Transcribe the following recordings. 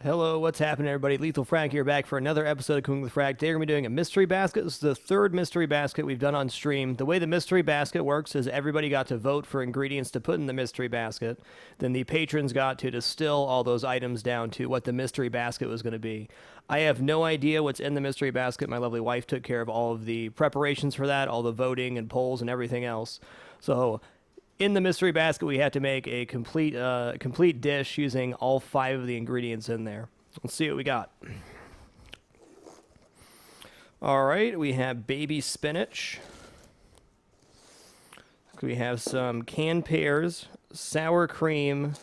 Hello, what's happening, everybody? Lethalfrag here, back for another episode of Cooking with Frag. Today we're going to be doing a mystery basket. This is the third mystery basket we've done on stream. The way the mystery basket works is everybody got to vote for ingredients to put in the mystery basket. Then the patrons got to distill all those items down to what the mystery basket was going to be. I have no idea what's in the mystery basket. My lovely wife took care of all of the preparations for that, all the voting and polls and everything else. So in the mystery basket, we had to make a complete dish using all 5 of the ingredients in there. Let's see what we got. All right, we have baby spinach. We have some canned pears, sour cream,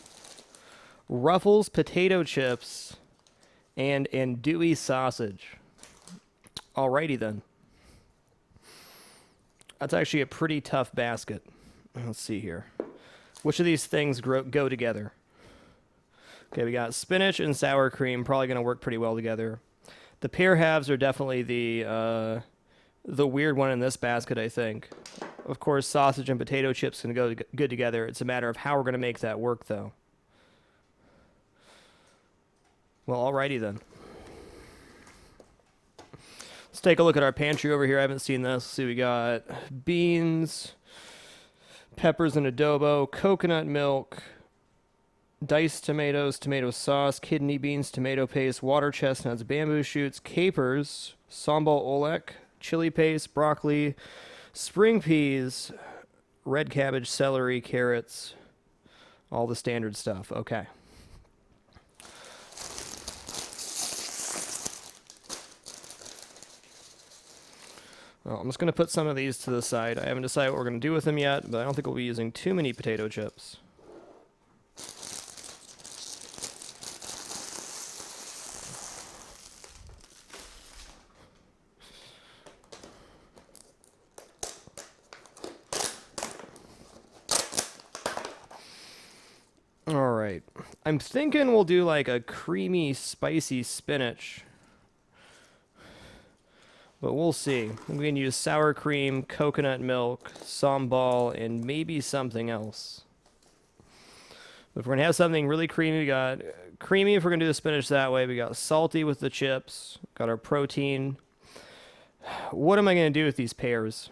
Ruffles potato chips, and andouille sausage. Alrighty then. That's actually a pretty tough basket. Let's see here. Which of these things go together? Okay, we got spinach and sour cream, probably going to work pretty well together. The pear halves are definitely the weird one in this basket, I think. Of course, sausage and potato chips can go good together. It's a matter of how we're going to make that work, though. Well, alrighty then. Let's take a look at our pantry over here. I haven't seen this. Let's see, we got beans, peppers and adobo, coconut milk, diced tomatoes, tomato sauce, kidney beans, tomato paste, water chestnuts, bamboo shoots, capers, sambal oelek, chili paste, broccoli, spring peas, red cabbage, celery, carrots, all the standard stuff. Okay. Well, I'm just going to put some of these to the side. I haven't decided what we're going to do with them yet, but I don't think we'll be using too many potato chips. All right. I'm thinking we'll do like a creamy, spicy spinach. But we'll see. We can use sour cream, coconut milk, sambal, and maybe something else. But if we're going to have something really creamy, we got creamy if we're going to do the spinach that way. We got salty with the chips. Got our protein. What am I going to do with these pears?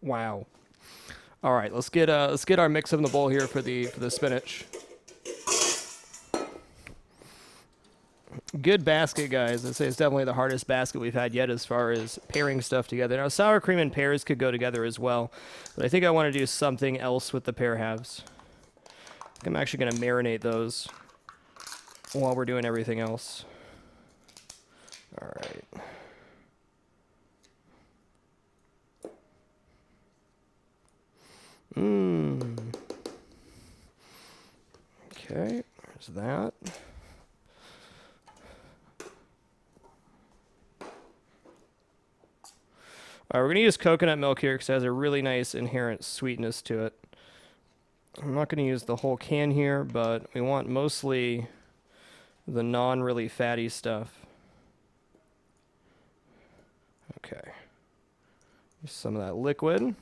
Wow. All right, let's get our mix in the bowl here for the spinach. Good basket, guys. I'd say it's definitely the hardest basket we've had yet as far as pairing stuff together. Now, sour cream and pears could go together as well, but I think I want to do something else with the pear halves. I'm actually going to marinate those while we're doing everything else. All right. Okay, there's that. All right, we're going to use coconut milk here because it has a really nice inherent sweetness to it. I'm not going to use the whole can here, but we want mostly the non-really fatty stuff. Okay. Use some of that liquid.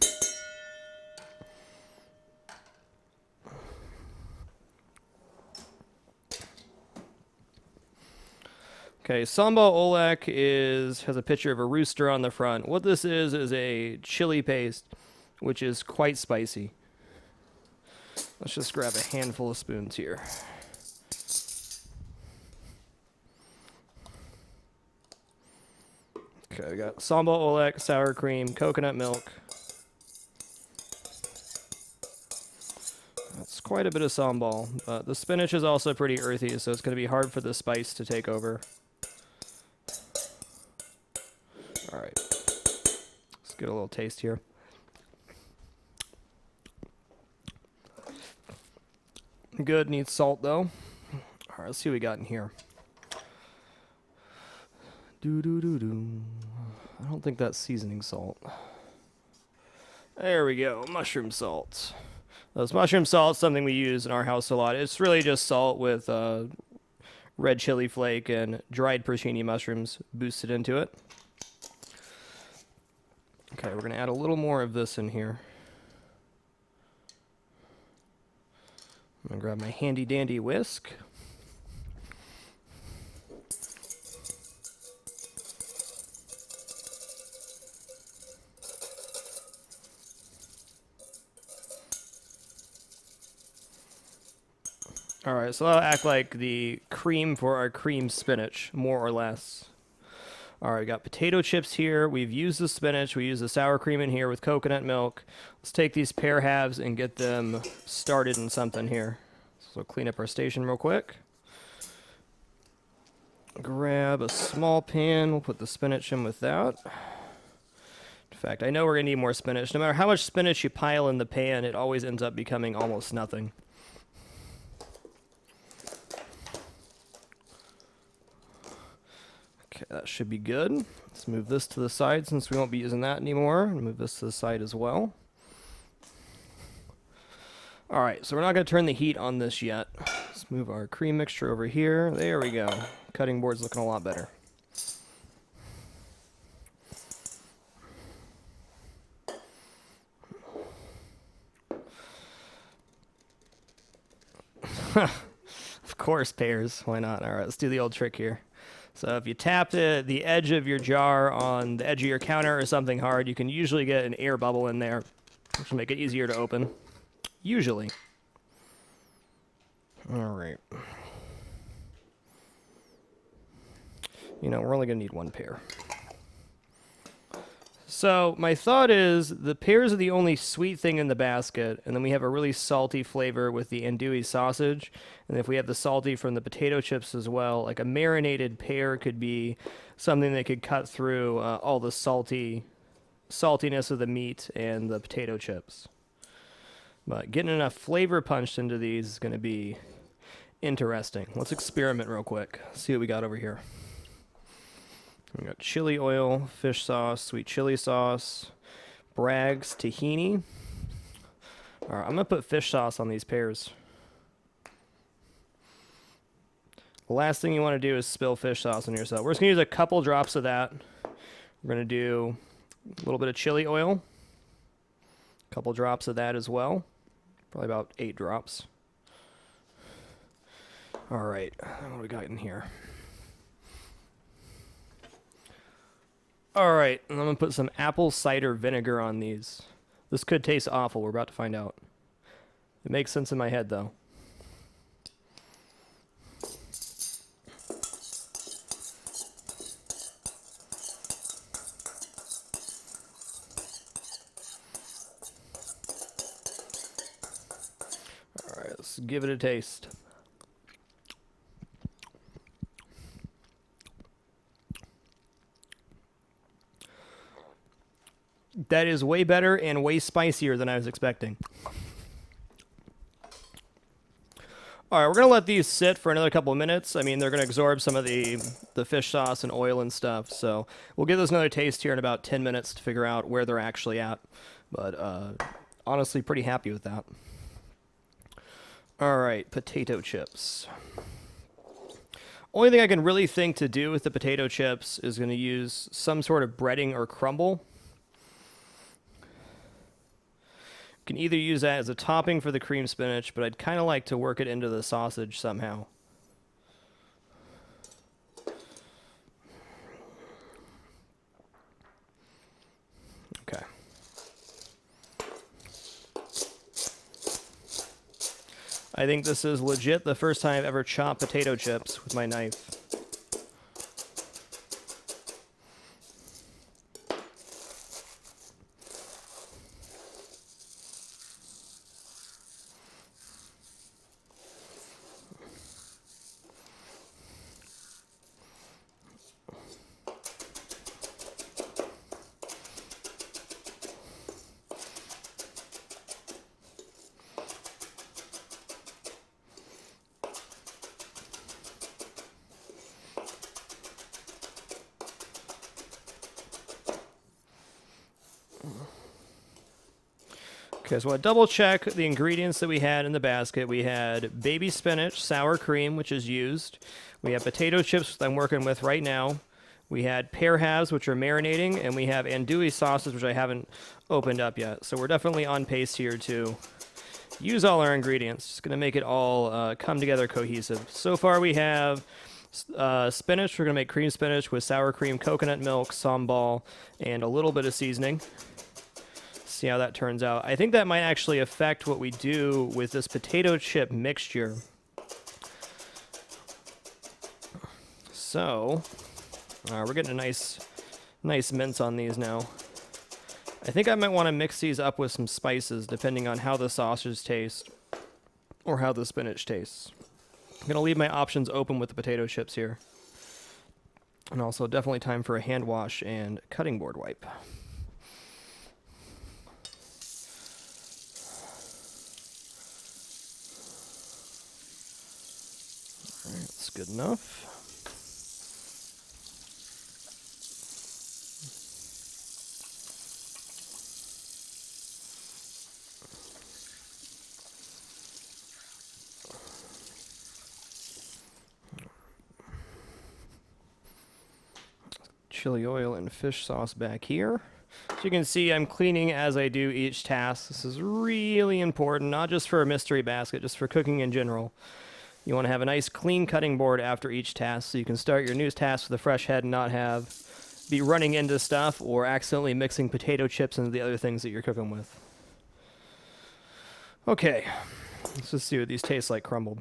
Okay, sambal oelek has a picture of a rooster on the front. What this is a chili paste, which is quite spicy. Let's just grab a handful of spoons here. Okay, we got sambal oelek, sour cream, coconut milk. That's quite a bit of sambal, but the spinach is also pretty earthy, so it's going to be hard for the spice to take over. All right, let's get a little taste here. Good, needs salt though. All right, let's see what we got in here. I don't think that's seasoning salt. There we go, mushroom salt. Those mushroom salt is something we use in our house a lot. It's really just salt with red chili flake and dried porcini mushrooms boosted into it. Okay, we're going to add a little more of this in here. I'm going to grab my handy dandy whisk. All right, so that'll act like the cream for our cream spinach, more or less. All right, we got potato chips here. We've used the spinach. We used the sour cream in here with coconut milk. Let's take these pear halves and get them started in something here. So clean up our station real quick. Grab a small pan. We'll put the spinach in with that. In fact, I know we're going to need more spinach. No matter how much spinach you pile in the pan, it always ends up becoming almost nothing. Okay, that should be good. Let's move this to the side since we won't be using that anymore. And move this to the side as well. All right, so we're not going to turn the heat on this yet. Let's move our cream mixture over here. There we go. Cutting board's looking a lot better. Of course, pears. Why not? All right, let's do the old trick here. So if you tap the edge of your jar on the edge of your counter or something hard, you can usually get an air bubble in there, which will make it easier to open. Usually. All right. You know, we're only going to need one pear. So my thought is the pears are the only sweet thing in the basket, and then we have a really salty flavor with the andouille sausage. And if we have the salty from the potato chips as well, like a marinated pear could be something that could cut through all the saltiness of the meat and the potato chips. But getting enough flavor punched into these is going to be interesting. Let's experiment real quick. See what we got over here. We got chili oil, fish sauce, sweet chili sauce, Bragg's tahini. All right, I'm going to put fish sauce on these pears. The last thing you want to do is spill fish sauce on yourself. We're just going to use a couple drops of that. We're going to do a little bit of chili oil, a couple drops of that as well. Probably about 8 drops. All right, what do we got in here? All right, and I'm going to put some apple cider vinegar on these. This could taste awful. We're about to find out. It makes sense in my head, though. All right, let's give it a taste. That is way better and way spicier than I was expecting. All right, we're going to let these sit for another couple of minutes. I mean, they're going to absorb some of the fish sauce and oil and stuff. So we'll give those another taste here in about 10 minutes to figure out where they're actually at. But honestly, pretty happy with that. All right, potato chips. Only thing I can really think to do with the potato chips is going to use some sort of breading or crumble. You can either use that as a topping for the cream spinach, but I'd kind of like to work it into the sausage somehow. Okay. I think this is legit the first time I've ever chopped potato chips with my knife. Okay, so I double check the ingredients that we had in the basket. We had baby spinach, sour cream, which is used. We have potato chips that I'm working with right now. We had pear halves, which are marinating, and we have andouille sauces, which I haven't opened up yet. So we're definitely on pace here to use all our ingredients. Just going to make it all come together cohesive. So far we have spinach. We're going to make cream spinach with sour cream, coconut milk, sambal, and a little bit of seasoning. See how that turns out. I think that might actually affect what we do with this potato chip mixture. So, we're getting a nice mince on these now. I think I might want to mix these up with some spices depending on how the sausage taste or how the spinach tastes. I'm going to leave my options open with the potato chips here. And also definitely time for a hand wash and cutting board wipe. All right, that's good enough. Chili oil and fish sauce back here. So you can see I'm cleaning as I do each task. This is really important, not just for a mystery basket, just for cooking in general. You want to have a nice clean cutting board after each task so you can start your new task with a fresh head and not be running into stuff or accidentally mixing potato chips into the other things that you're cooking with. Okay, let's just see what these taste like crumbled.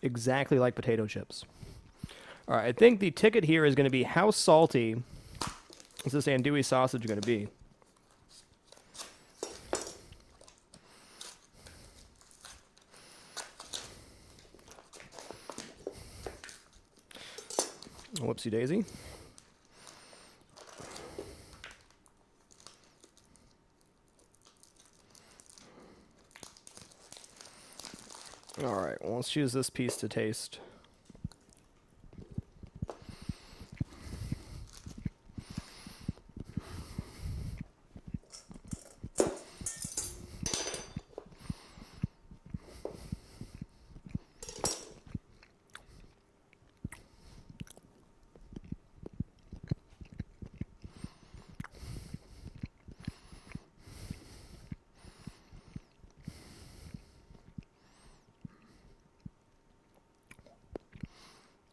Exactly like potato chips. All right, I think the ticket here is going to be how salty is this andouille sausage going to be? Whoopsie daisy. All right, well, let's use this piece to taste.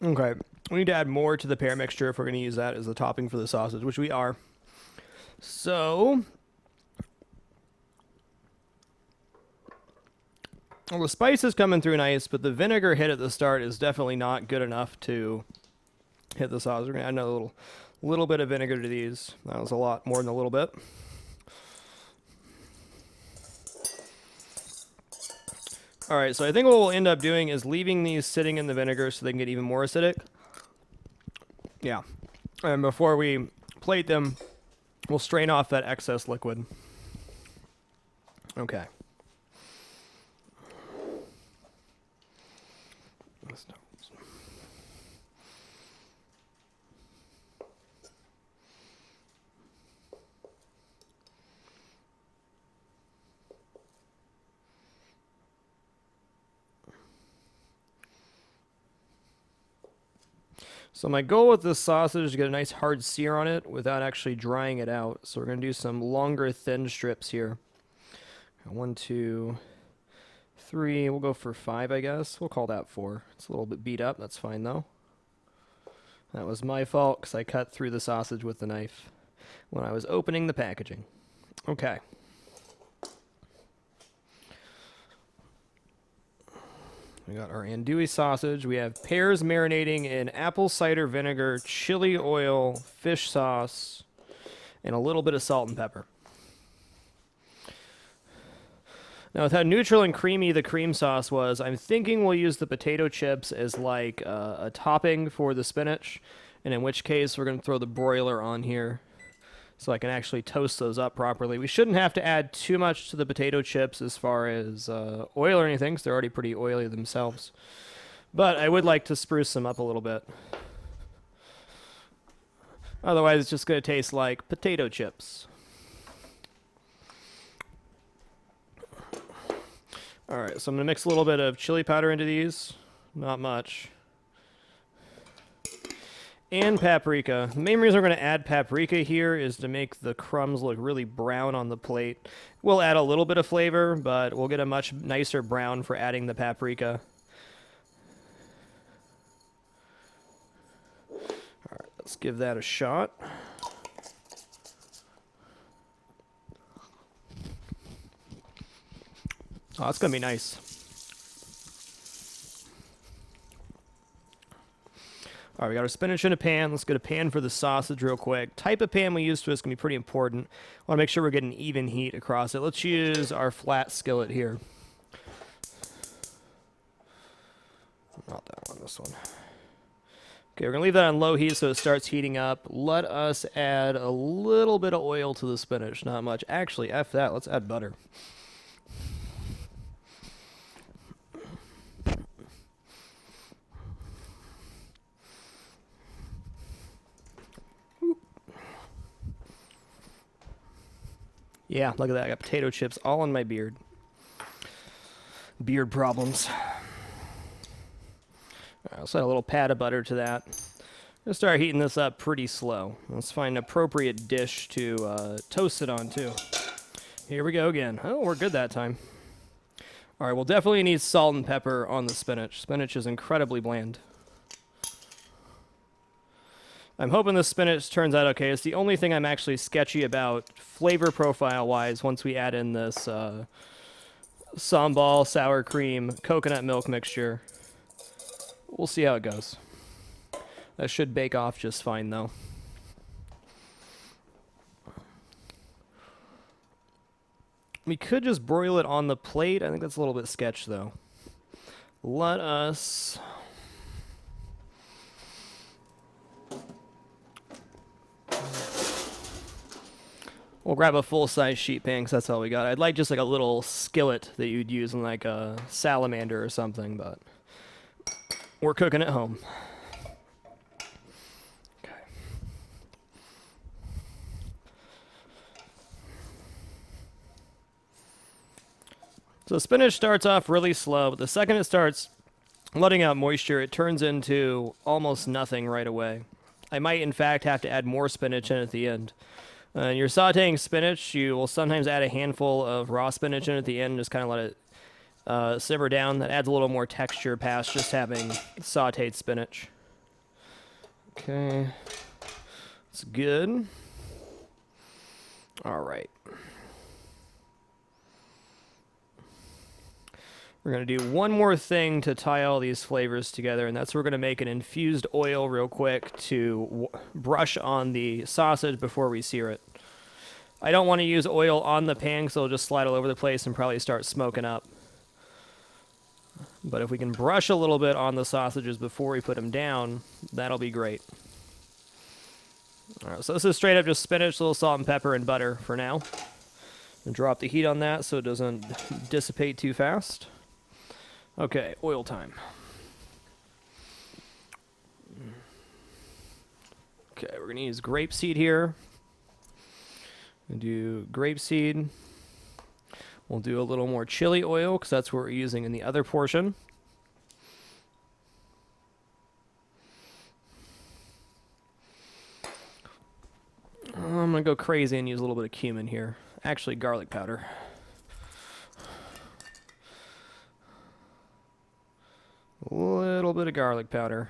Okay, we need to add more to the pear mixture if we're going to use that as the topping for the sausage, which we are. So, well, the spice is coming through nice, but the vinegar hit at the start is definitely not good enough to hit the sausage. We're going to add another little bit of vinegar to these. That was a lot more than a little bit. All right, so I think what we'll end up doing is leaving these sitting in the vinegar so they can get even more acidic. Yeah. And before we plate them, we'll strain off that excess liquid. Okay. So my goal with this sausage is to get a nice hard sear on it without actually drying it out. So we're going to do some longer thin strips here. 1, 2, 3. We'll go for 5, I guess. We'll call that 4. It's a little bit beat up. That's fine, though. That was my fault because I cut through the sausage with the knife when I was opening the packaging. Okay. We got our andouille sausage. We have pears marinating in apple cider vinegar, chili oil, fish sauce, and a little bit of salt and pepper. Now, with how neutral and creamy the cream sauce was, I'm thinking we'll use the potato chips as like a topping for the spinach, and in which case we're going to throw the broiler on here so I can actually toast those up properly. We shouldn't have to add too much to the potato chips as far as oil or anything, because they're already pretty oily themselves. But I would like to spruce them up a little bit. Otherwise, it's just going to taste like potato chips. All right, so I'm going to mix a little bit of chili powder into these. Not much. And paprika. The main reason we're going to add paprika here is to make the crumbs look really brown on the plate. We'll add a little bit of flavor, but we'll get a much nicer brown for adding the paprika. Alright, let's give that a shot. Oh, that's going to be nice. All right, we got our spinach in a pan. Let's get a pan for the sausage real quick. Type of pan we use to is going to be pretty important. Want to make sure we're getting even heat across it. Let's use our flat skillet here. Not that one, this one. Okay, we're going to leave that on low heat so it starts heating up. Let us add a little bit of oil to the spinach. Not much. Actually, F that. Let's add butter. Yeah, look at that. I got potato chips all on my beard. Beard problems. All right, let's add a little pat of butter to that. I'm going to start heating this up pretty slow. Let's find an appropriate dish to toast it on, too. Here we go again. Oh, we're good that time. All right, we'll definitely need salt and pepper on the spinach. Spinach is incredibly bland. I'm hoping the spinach turns out okay. It's the only thing I'm actually sketchy about flavor profile-wise once we add in this sambal, sour cream, coconut milk mixture. We'll see how it goes. That should bake off just fine, though. We could just broil it on the plate. I think that's a little bit sketch, though. Let us... We'll grab a full-size sheet pan because that's all we got. I'd like just like a little skillet that you'd use in like a salamander or something, but we're cooking at home. Okay. So spinach starts off really slow, but the second it starts letting out moisture, it turns into almost nothing right away. I might, in fact, have to add more spinach in at the end. You're sauteing spinach, you will sometimes add a handful of raw spinach in at the end and just kind of let it simmer down. That adds a little more texture past just having sauteed spinach. Okay, that's good. All right. We're going to do one more thing to tie all these flavors together, and that's we're going to make an infused oil real quick to brush on the sausage before we sear it. I don't want to use oil on the pan because it'll just slide all over the place and probably start smoking up. But if we can brush a little bit on the sausages before we put them down, that'll be great. All right, so this is straight up just spinach, a little salt and pepper and butter for now. And drop the heat on that so it doesn't dissipate too fast. Okay, oil time. Okay, we're going to use grapeseed here. We'll do grapeseed. We'll do a little more chili oil because that's what we're using in the other portion. I'm going to go crazy and use a little bit of cumin here. Actually, garlic powder. A little bit of garlic powder.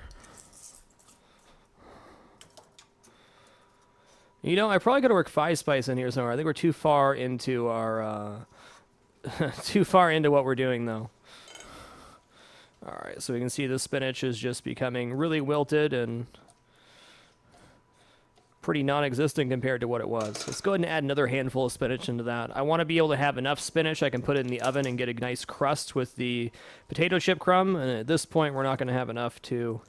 You know, I probably could have worked 5 spice in here somewhere. I think we're too far into our, too far into what we're doing, though. All right, so we can see the spinach is just becoming really wilted and pretty non-existent compared to what it was. Let's go ahead and add another handful of spinach into that. I want to be able to have enough spinach I can put it in the oven and get a nice crust with the potato chip crumb, and at this point we're not going to have enough to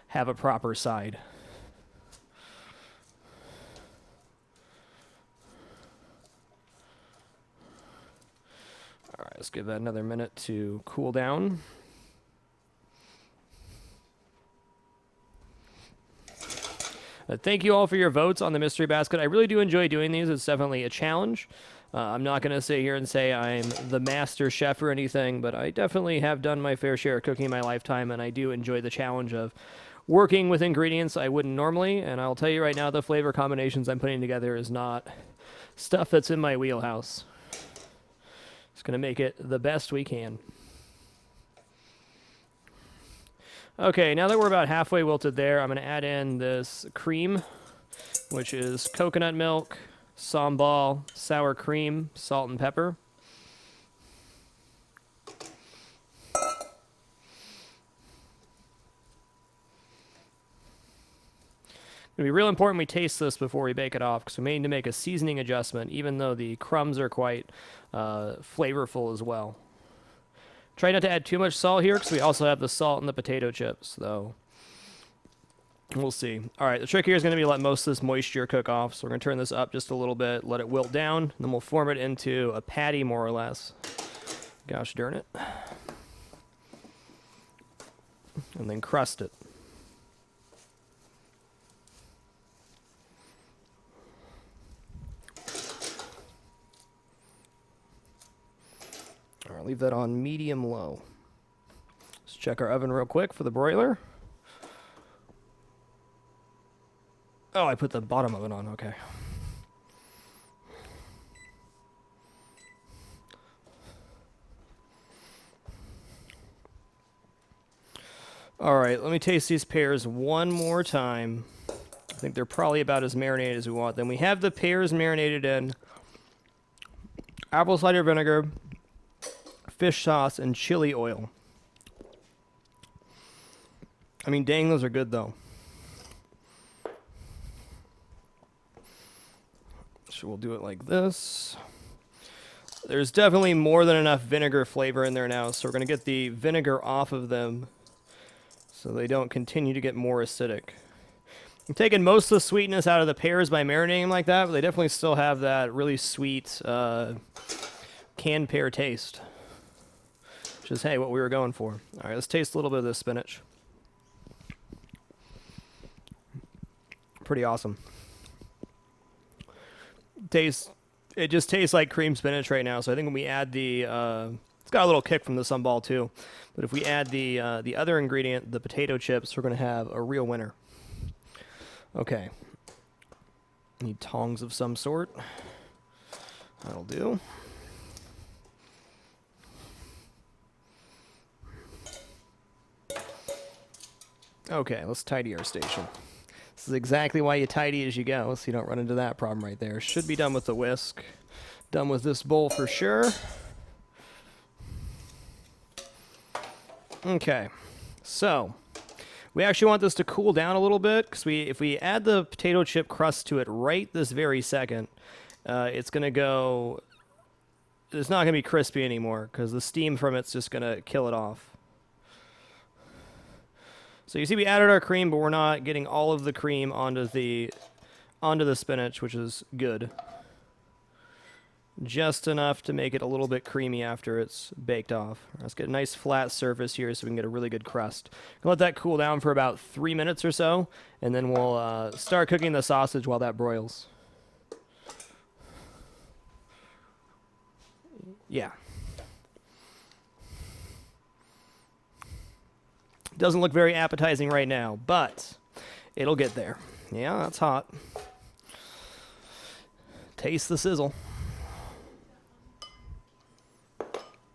have a proper side. All right, let's give that another minute to cool down. Thank you all for your votes on the mystery basket. I really do enjoy doing these. It's definitely a challenge. I'm not going to sit here and say I'm the master chef or anything, but I definitely have done my fair share of cooking in my lifetime, and I do enjoy the challenge of working with ingredients I wouldn't normally, and I'll tell you right now, the flavor combinations I'm putting together is not stuff that's in my wheelhouse. Just going to make it the best we can. Okay, now that we're about halfway wilted there, I'm going to add in this cream, which is coconut milk, sambal, sour cream, salt and pepper. It's going to be real important we taste this before we bake it off, because we may need to make a seasoning adjustment, even though the crumbs are quite flavorful as well. Try not to add too much salt here, because we also have the salt in the potato chips, though. We'll see. All right, the trick here is going to be to let most of this moisture cook off, so we're going to turn this up just a little bit, let it wilt down, and then we'll form it into a patty, more or less. Gosh darn it. And then crust it. All right, leave that on medium-low. Let's check our oven real quick for the broiler. Oh, I put the bottom oven on, okay. All right, let me taste these pears one more time. I think they're probably about as marinated as we want them. We have the pears marinated in apple cider vinegar, fish sauce, and chili oil. I mean, dang, those are good, though. So we'll do it like this. There's definitely more than enough vinegar flavor in there now, so we're going to get the vinegar off of them so they don't continue to get more acidic. I'm taking most of the sweetness out of the pears by marinating them like that, but they definitely still have that really sweet canned pear taste. Which is, hey, what we were going for. All right, let's taste a little bit of this spinach. Pretty awesome. It just tastes like cream spinach right now, so I think when we add the... it's got a little kick from the sambal, too. But if we add the other ingredient, the potato chips, we're going to have a real winner. Okay. Need tongs of some sort. That'll do. Okay, let's tidy our station. This is exactly why you tidy as you go, so you don't run into that problem right there. Should be done with the whisk. Done with this bowl for sure. Okay, so we actually want this to cool down a little bit, because if we add the potato chip crust to it right this very second, it's going to go... It's not going to be crispy anymore, because the steam from it's just going to kill it off. So you see we added our cream, but we're not getting all of the cream onto the spinach, which is good. Just enough to make it a little bit creamy after it's baked off. Let's get a nice flat surface here so we can get a really good crust. Let that cool down for about 3 minutes or so, and then we'll start cooking the sausage while that broils. Yeah. Doesn't look very appetizing right now, but it'll get there. Yeah, that's hot. Taste the sizzle.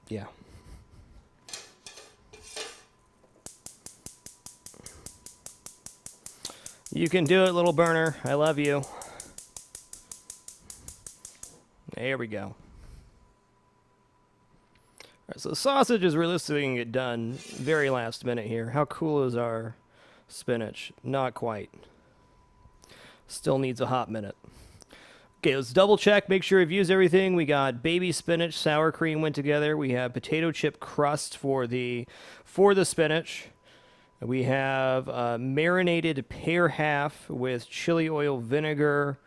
Yeah. You can do it, little burner. I love you. There we go. All right, so the sausage is realistically going to get done very last minute here. How cool is our spinach? Not quite. Still needs a hot minute. Okay, let's double check, make sure we've used everything. We got baby spinach, sour cream went together. We have potato chip crust for the spinach. We have marinated pear half with chili oil, vinegar,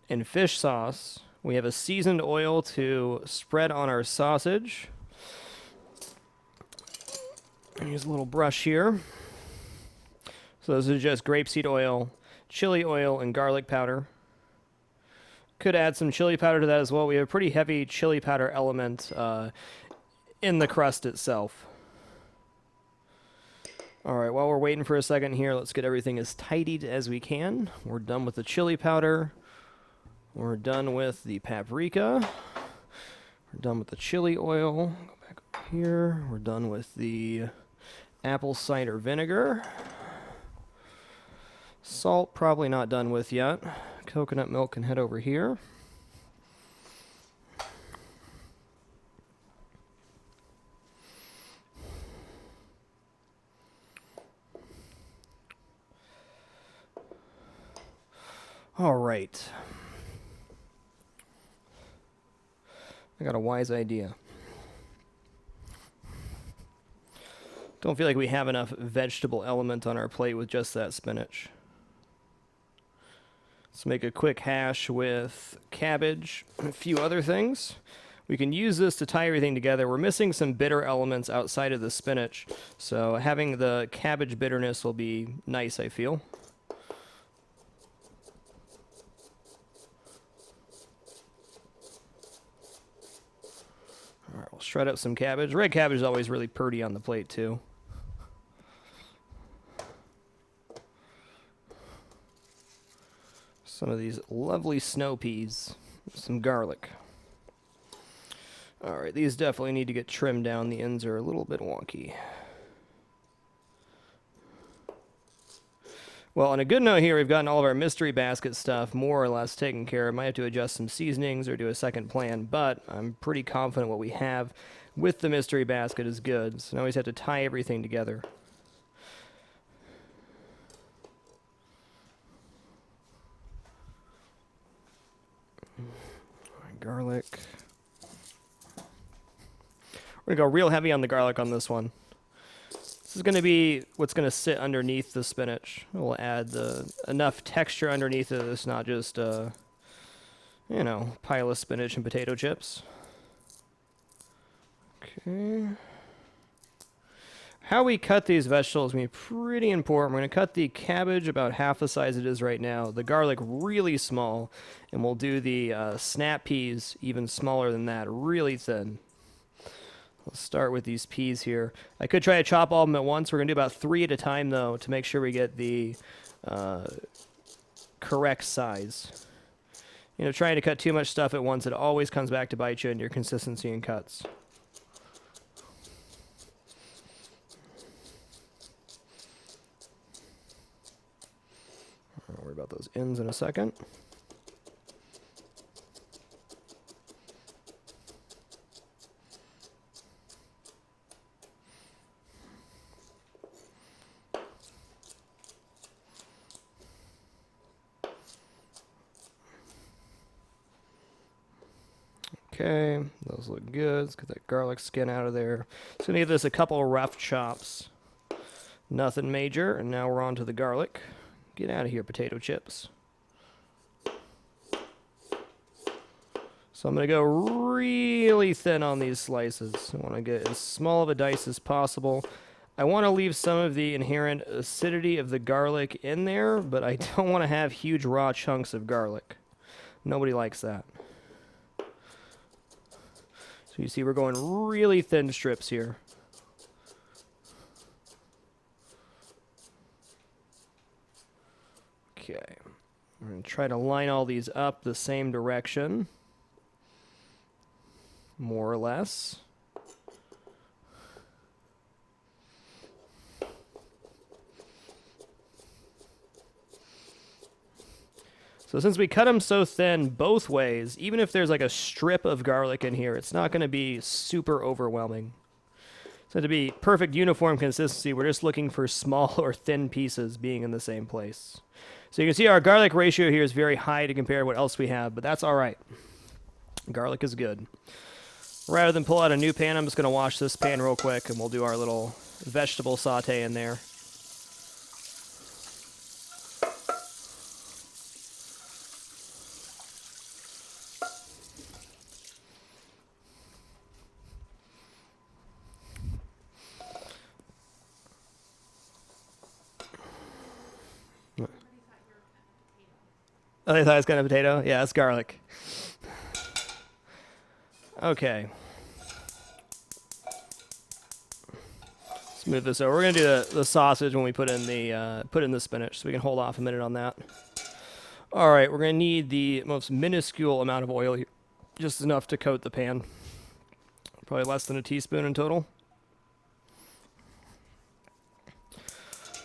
and fish sauce. We have a seasoned oil to spread on our sausage. Use a little brush here. So this is just grapeseed oil, chili oil, and garlic powder. Could add some chili powder to that as well. We have a pretty heavy chili powder element in the crust itself. All right, while we're waiting for a second here, let's get everything as tidied as we can. We're done with the chili powder. We're done with the paprika. We're done with the chili oil. Go back over here. We're done with the apple cider vinegar. Salt, probably not done with yet. Coconut milk can head over here. All right. I got a wise idea. Don't feel like we have enough vegetable element on our plate with just that spinach. Let's make a quick hash with cabbage and a few other things. We can use this to tie everything together. We're missing some bitter elements outside of the spinach, so having the cabbage bitterness will be nice, I feel. All right, we'll shred up some cabbage. Red cabbage is always really pretty on the plate, too. Some of these lovely snow peas. Some garlic. All right, these definitely need to get trimmed down. The ends are a little bit wonky. Well, on a good note here, we've gotten all of our mystery basket stuff more or less taken care of. Might have to adjust some seasonings or do a second plan, but I'm pretty confident what we have with the mystery basket is good. So now we just have to tie everything together. Garlic. We're going to go real heavy on the garlic on this one. This is going to be what's going to sit underneath the spinach. We'll add enough texture underneath it. It's not just, you know, pile of spinach and potato chips. Okay. How we cut these vegetables is going to be pretty important. We're going to cut the cabbage about half the size it is right now, the garlic really small, and we'll do the snap peas even smaller than that, really thin. Let's start with these peas here. I could try to chop all of them at once. We're going to do about 3 at a time, though, to make sure we get the correct size. You know, trying to cut too much stuff at once, it always comes back to bite you in your consistency and cuts. I'll worry about those ends in a second. Okay, those look good. Let's get that garlic skin out of there. Just gonna give this a couple rough chops. Nothing major, and now we're on to the garlic. Get out of here, potato chips. So I'm going to go really thin on these slices. I want to get as small of a dice as possible. I want to leave some of the inherent acidity of the garlic in there, but I don't want to have huge raw chunks of garlic. Nobody likes that. So you see we're going really thin strips here. Okay, we're going to try to line all these up the same direction, more or less. So since we cut them so thin both ways, even if there's like a strip of garlic in here, it's not going to be super overwhelming. So to be perfect uniform consistency, we're just looking for small or thin pieces being in the same place. So you can see our garlic ratio here is very high to compare to what else we have, but that's all right. Garlic is good. Rather than pull out a new pan, I'm just going to wash this pan real quick, and we'll do our little vegetable saute in there. Oh, they thought it was kind of potato? Yeah, it's garlic. Okay. Let's move this over. We're gonna do the sausage when we put in the spinach, so we can hold off a minute on that. All right, we're gonna need the most minuscule amount of oil here, just enough to coat the pan. Probably less than a teaspoon in total.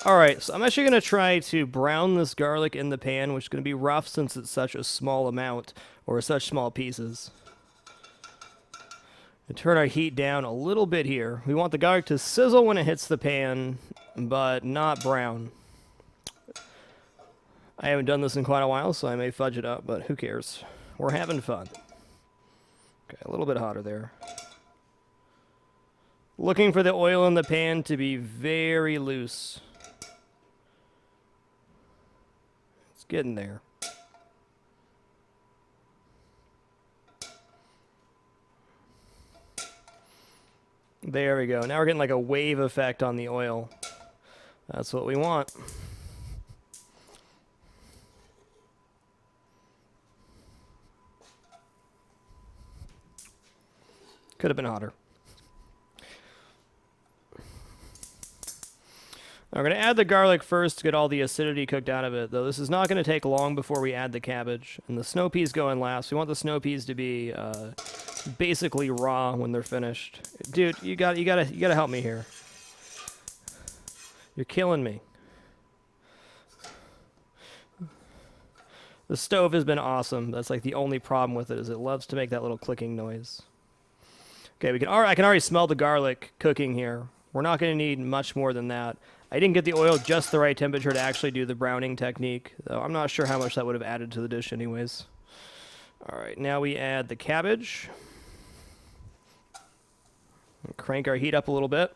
All right, so I'm actually gonna try to brown this garlic in the pan, which is gonna be rough since it's such a small amount or such small pieces. And turn our heat down a little bit here. We want the garlic to sizzle when it hits the pan, but not brown. I haven't done this in quite a while, so I may fudge it up, but who cares? We're having fun. Okay, a little bit hotter there. Looking for the oil in the pan to be very loose. It's getting there. There we go. Now we're getting like a wave effect on the oil. That's what we want. Could have been hotter. Now we're going to add the garlic first to get all the acidity cooked out of it, though this is not going to take long before we add the cabbage. And the snow peas go in last. We want the snow peas to be basically raw when they're finished. Dude, you gotta help me here. You're killing me. The stove has been awesome. That's like the only problem with it is it loves to make that little clicking noise. Okay, I can already smell the garlic cooking here. We're not going to need much more than that. I didn't get the oil just the right temperature to actually do the browning technique, though I'm not sure how much that would have added to the dish anyways. All right, now we add the cabbage. Crank our heat up a little bit.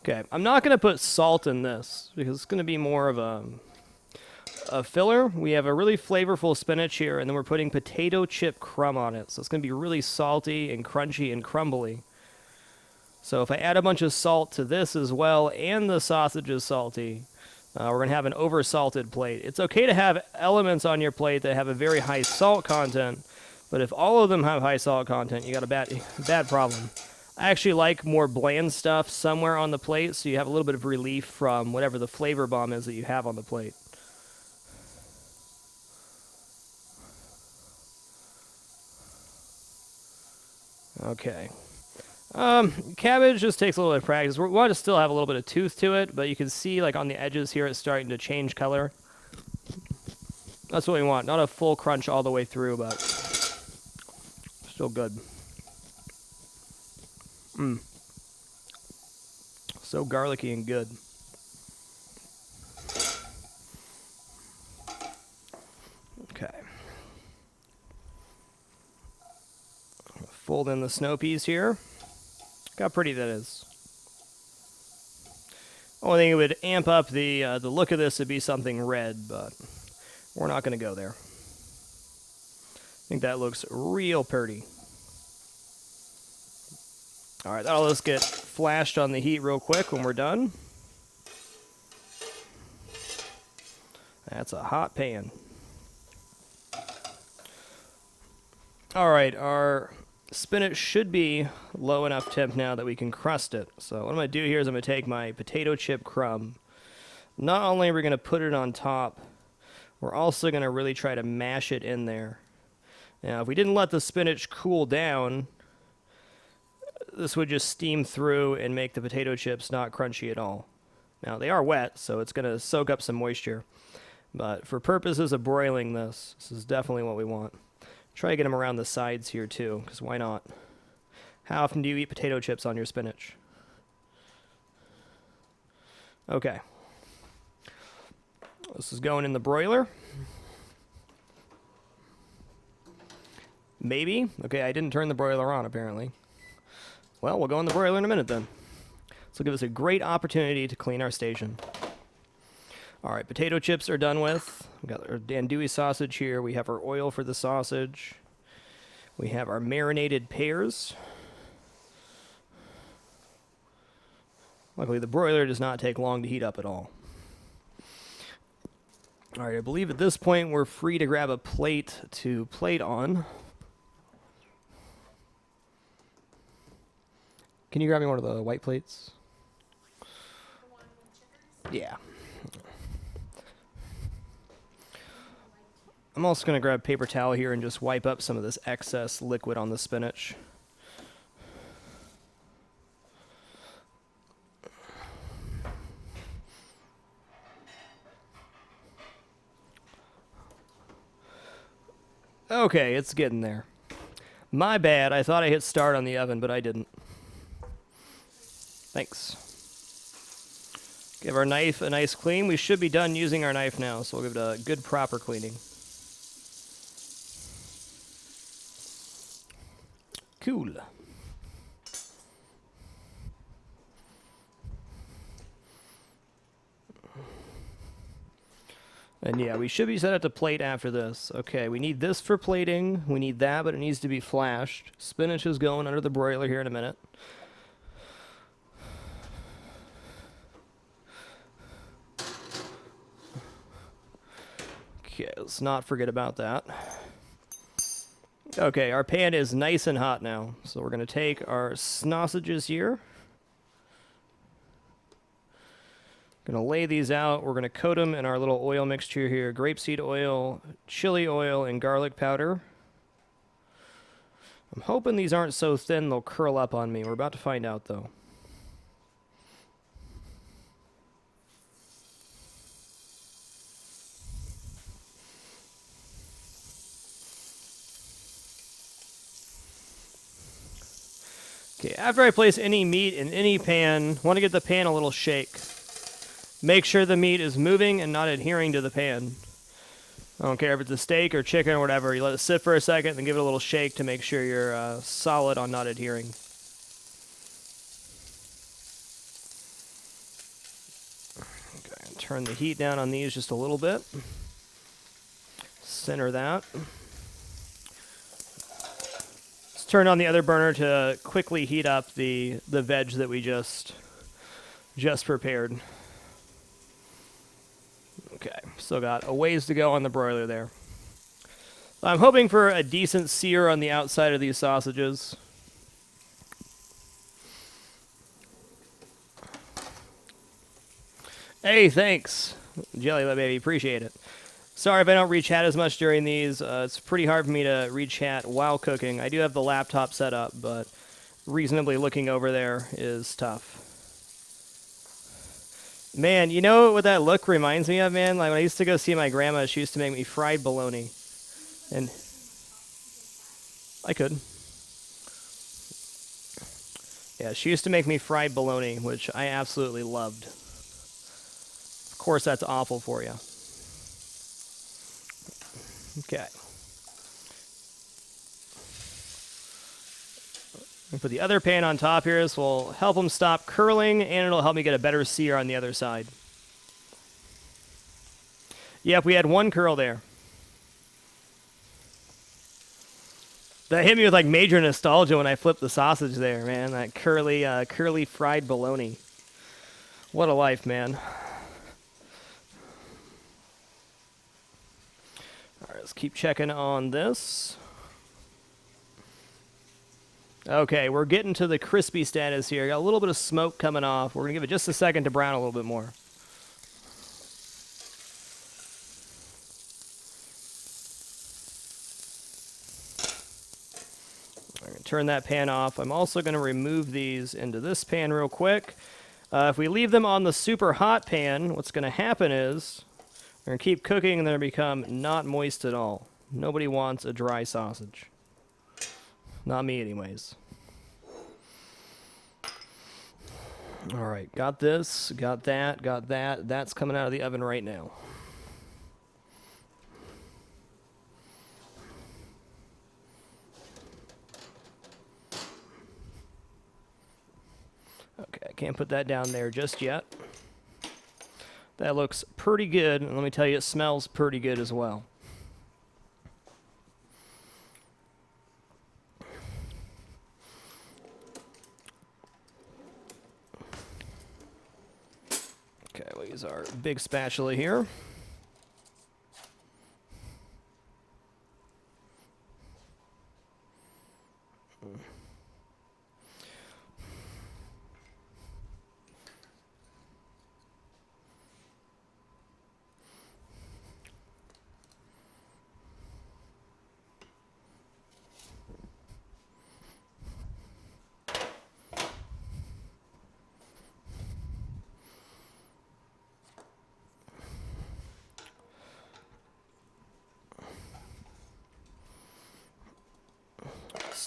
Okay, I'm not going to put salt in this because it's going to be more of a filler. We have a really flavorful spinach here, and then we're putting potato chip crumb on it. So it's going to be really salty and crunchy and crumbly. So if I add a bunch of salt to this as well, and the sausage is salty, we're going to have an over-salted plate. It's okay to have elements on your plate that have a very high salt content, but if all of them have high salt content, you got a bad problem. I actually like more bland stuff somewhere on the plate, so you have a little bit of relief from whatever the flavor bomb is that you have on the plate. Okay. Cabbage just takes a little bit of practice. We want to still have a little bit of tooth to it, but you can see like on the edges here it's starting to change color. That's what we want. Not a full crunch all the way through, but still good. So garlicky and good. Okay. Fold in the snow peas here. Look how pretty that is. Only thing it would amp up the look of this would be something red, but we're not going to go there. I think that looks real pretty. All right, that'll just get flashed on the heat real quick when we're done. That's a hot pan. All right, our spinach should be low enough temp now that we can crust it. So what I'm going to do here is I'm going to take my potato chip crumb. Not only are we going to put it on top, we're also going to really try to mash it in there. Now, if we didn't let the spinach cool down, this would just steam through and make the potato chips not crunchy at all. Now, they are wet, so it's going to soak up some moisture. But for purposes of broiling this is definitely what we want. Try to get them around the sides here too, because why not? How often do you eat potato chips on your spinach? Okay. This is going in the broiler. Maybe. Okay, I didn't turn the broiler on, apparently. Well, we'll go in the broiler in a minute then. This will give us a great opportunity to clean our station. All right, potato chips are done with. We've got our andouille sausage here. We have our oil for the sausage. We have our marinated pears. Luckily, the broiler does not take long to heat up at all. All right, I believe at this point we're free to grab a plate to plate on. Can you grab me one of the white plates? Yeah. I'm also going to grab a paper towel here and just wipe up some of this excess liquid on the spinach. Okay, it's getting there. My bad. I thought I hit start on the oven, but I didn't. Thanks. Give our knife a nice clean. We should be done using our knife now, so we'll give it a good proper cleaning. Cool. And yeah, we should be set up to plate after this. Okay, we need this for plating. We need that, but it needs to be flashed. Spinach is going under the broiler here in a minute. Okay, let's not forget about that. Okay, our pan is nice and hot now. So we're going to take our sausages here. Going to lay these out. We're going to coat them in our little oil mixture here. Grapeseed oil, chili oil, and garlic powder. I'm hoping these aren't so thin they'll curl up on me. We're about to find out, though. Okay, after I place any meat in any pan, I want to give the pan a little shake. Make sure the meat is moving and not adhering to the pan. I don't care if it's a steak or chicken or whatever. You let it sit for a second, then give it a little shake to make sure you're solid on not adhering. Okay, turn the heat down on these just a little bit. Center that. Let's turn on the other burner to quickly heat up the veg that we just prepared. Okay, still got a ways to go on the broiler there. I'm hoping for a decent sear on the outside of these sausages. Hey, thanks, Jelly Baby, appreciate it. Sorry if I don't read chat as much during these. It's pretty hard for me to read chat while cooking. I do have the laptop set up, but reasonably looking over there is tough. Man, you know what that look reminds me of, man? Like when I used to go see my grandma, she used to make me fried bologna. And I could. Yeah, she used to make me fried bologna, which I absolutely loved. Of course, that's awful for you. Okay. We'll put the other pan on top here. This will help them stop curling, and it'll help me get a better sear on the other side. Yep, we had one curl there. That hit me with like major nostalgia when I flipped the sausage there, man. That curly fried bologna. What a life, man. All right, let's keep checking on this. Okay, we're getting to the crispy status here. Got a little bit of smoke coming off. We're going to give it just a second to brown a little bit more. I'm going to turn that pan off. I'm also going to remove these into this pan real quick. If we leave them on the super hot pan, what's going to happen is they're going to keep cooking and they're going to become not moist at all. Nobody wants a dry sausage. Not me, anyways. All right, got this, got that, got that. That's coming out of the oven right now. Okay, I can't put that down there just yet. That looks pretty good, and let me tell you, it smells pretty good as well. Okay, we'll use our big spatula here.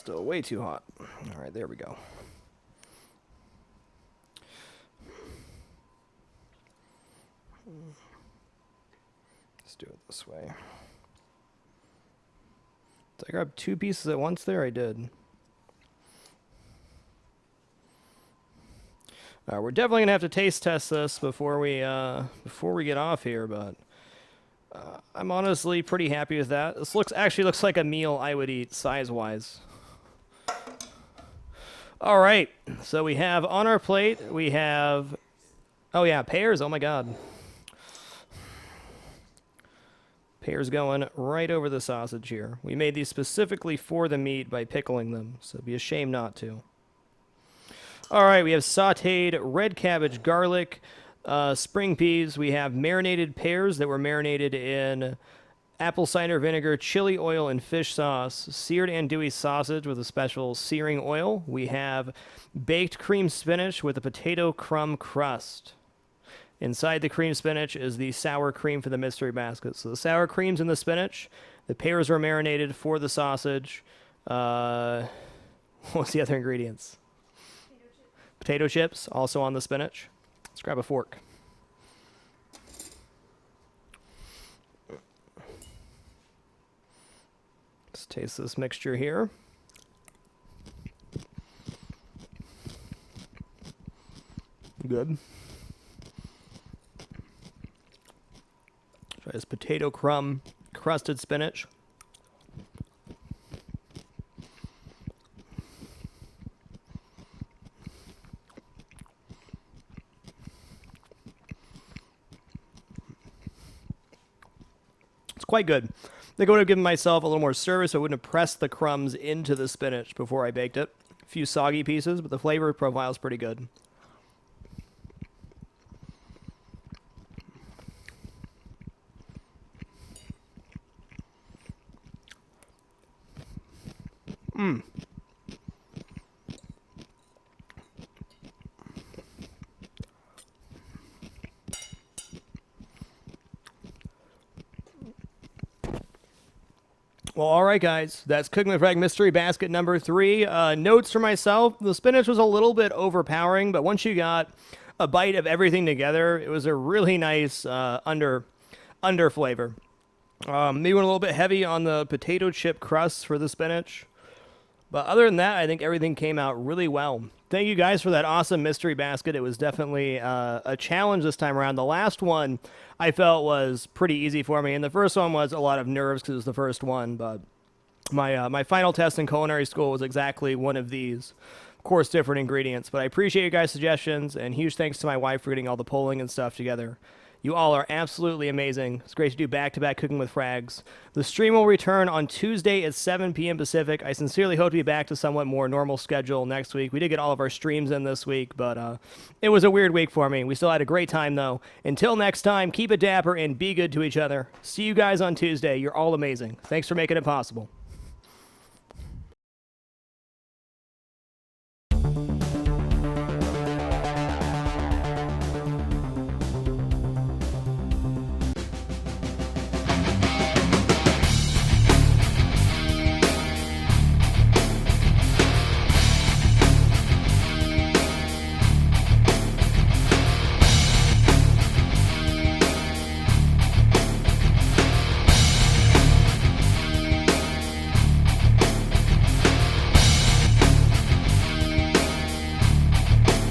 Still way too hot. All right, there we go. Let's do it this way. Did I grab 2 pieces at once there? I did. We're definitely gonna have to taste test this before we get off here, but I'm honestly pretty happy with that. This actually looks like a meal I would eat size-wise. All right, so we have on our plate, we have, oh yeah, pears, oh my god. Pears going right over the sausage here. We made these specifically for the meat by pickling them, so it'd be a shame not to. All right, we have sautéed red cabbage, garlic, spring peas. We have marinated pears that were marinated in apple cider vinegar, chili oil, and fish sauce. Seared andouille sausage with a special searing oil. We have baked cream spinach with a potato crumb crust. Inside the cream spinach is the sour cream for the mystery basket. So the sour cream's in the spinach. The pears were marinated for the sausage. What's the other ingredients? Potato chips, also on the spinach. Let's grab a fork. Let's taste this mixture here. Good. Try this potato crumb crusted spinach. Quite good. I think I would have given myself a little more service. I wouldn't have pressed the crumbs into the spinach before I baked it. A few soggy pieces, but the flavor profile is pretty good. Well, all right, guys. That's Cooking with Frag Mystery Basket number 3. Notes for myself. The spinach was a little bit overpowering, but once you got a bite of everything together, it was a really nice under flavor. Maybe went a little bit heavy on the potato chip crust for the spinach. But other than that, I think everything came out really well. Thank you guys for that awesome mystery basket. It was definitely a challenge this time around. The last one I felt was pretty easy for me, and the first one was a lot of nerves because it was the first one. But my final test in culinary school was exactly one of these. Of course, different ingredients. But I appreciate you guys' suggestions, and huge thanks to my wife for getting all the polling and stuff together. You all are absolutely amazing. It's great to do back-to-back Cooking with Frags. The stream will return on Tuesday at 7 p.m. Pacific. I sincerely hope to be back to somewhat more normal schedule next week. We did get all of our streams in this week, but it was a weird week for me. We still had a great time, though. Until next time, keep it dapper and be good to each other. See you guys on Tuesday. You're all amazing. Thanks for making it possible.